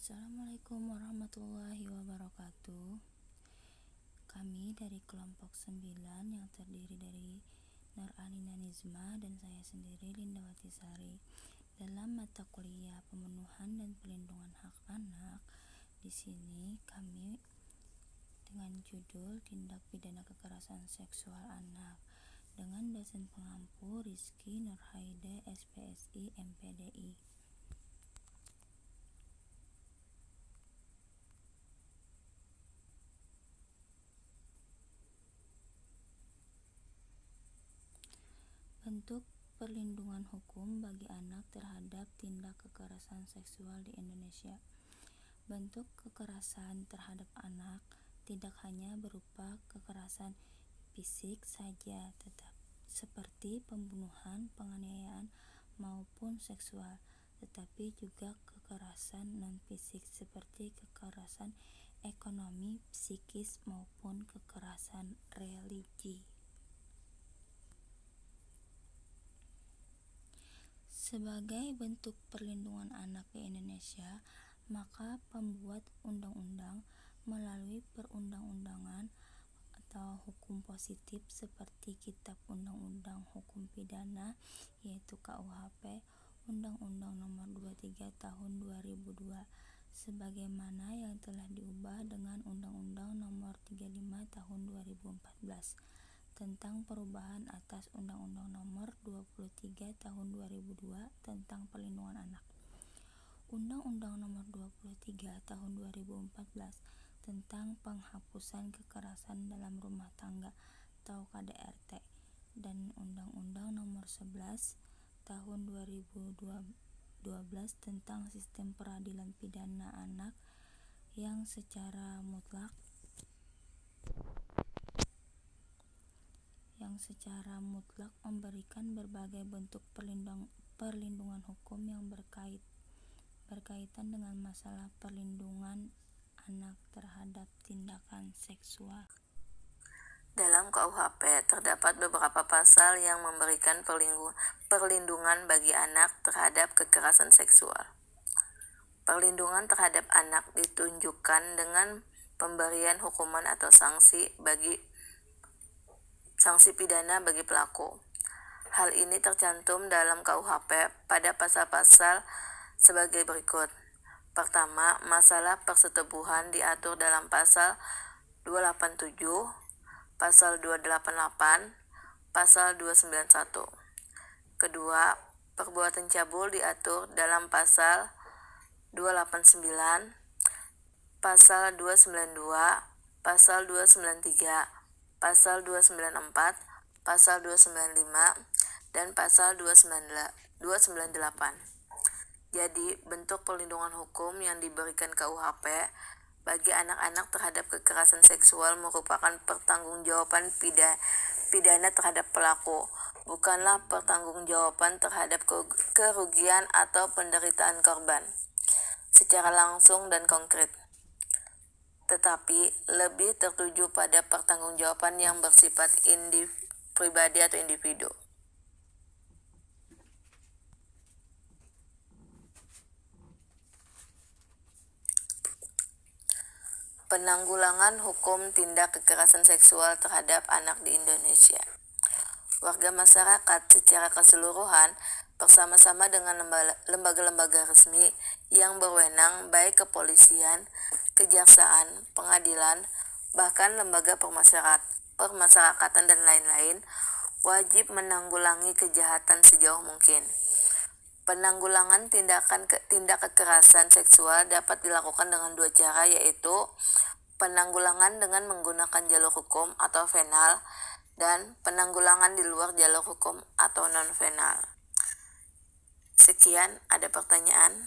Assalamualaikum warahmatullahi wabarakatuh. Kami dari kelompok 9 yang terdiri dari Nur Alina Nizma dan saya sendiri Lindawati Sari. Dalam mata kuliah pemenuhan dan pelindungan hak anak, di sini kami dengan judul Tindak Pidana Kekerasan Seksual Anak dengan dosen pengampu Rizky Nurhaide, SPSI, MPDI. Bentuk perlindungan hukum bagi anak terhadap tindak kekerasan seksual di Indonesia. Bentuk kekerasan terhadap anak tidak hanya berupa kekerasan fisik saja, seperti pembunuhan, penganiayaan, maupun seksual, tetapi juga kekerasan non-fisik seperti kekerasan ekonomi, psikis, maupun kekerasan religi. Sebagai bentuk perlindungan anak di Indonesia, maka pembuat undang-undang melalui perundang-undangan atau hukum positif seperti Kitab Undang-Undang Hukum Pidana, yaitu KUHP, Undang-Undang Nomor 23 Tahun 2002, sebagaimana yang telah diubah dengan Undang-Undang Nomor 35 Tahun 2014 tentang perubahan atas Undang-Undang Nomor 23 Tahun 2002 tentang Perlindungan Anak. Undang-Undang Nomor 23 Tahun 2014 tentang Penghapusan Kekerasan dalam Rumah Tangga atau KDRT, dan Undang-Undang Nomor 11 Tahun 2012 tentang Sistem Peradilan Pidana Anak yang secara mutlak memberikan berbagai bentuk perlindungan hukum yang berkaitan dengan masalah perlindungan anak terhadap tindakan seksual. Dalam KUHP terdapat beberapa pasal yang memberikan perlindungan bagi anak terhadap kekerasan seksual. Perlindungan terhadap anak ditunjukkan dengan pemberian hukuman atau sanksi pidana bagi pelaku. Hal ini tercantum dalam KUHP pada pasal-pasal sebagai berikut. Pertama, masalah persetubuhan diatur dalam pasal 287, pasal 288, pasal 291. Kedua, perbuatan cabul diatur dalam pasal 289, pasal 292, pasal 293, pasal 294, pasal 295, dan pasal 298. Jadi, bentuk perlindungan hukum yang diberikan KUHP bagi anak-anak terhadap kekerasan seksual merupakan pertanggungjawaban pidana terhadap pelaku, bukanlah pertanggungjawaban terhadap kerugian atau penderitaan korban secara langsung dan konkret, tetapi lebih tertuju pada pertanggungjawaban yang bersifat pribadi atau individu. Penanggulangan hukum tindak kekerasan seksual terhadap anak di Indonesia. Warga masyarakat secara keseluruhan bersama-sama dengan lembaga-lembaga resmi yang berwenang, baik kepolisian, kejaksaan, pengadilan, bahkan lembaga permasyarakatan dan lain-lain, wajib menanggulangi kejahatan sejauh mungkin. Penanggulangan tindak kekerasan seksual dapat dilakukan dengan dua cara, yaitu penanggulangan dengan menggunakan jalur hukum atau venal, dan penanggulangan di luar jalur hukum atau non-venal. Sekian, ada pertanyaan?